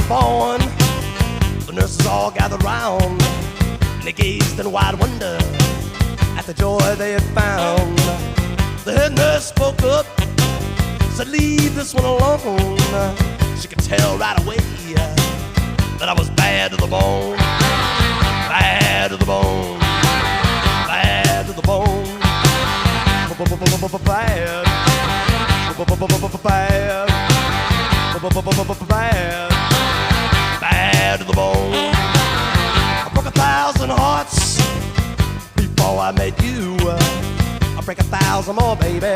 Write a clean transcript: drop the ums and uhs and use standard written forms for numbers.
born, the nurses all gathered round, and they gazed in wide wonder at the joy they had found. The head nurse spoke up, said, "Leave this one alone." She could tell right away that I was bad to the bone, bad to the bone, bad to the bone, bad, bad, bad to the bone. I broke 1,000 hearts before I met you. I'll break 1,000 more, baby,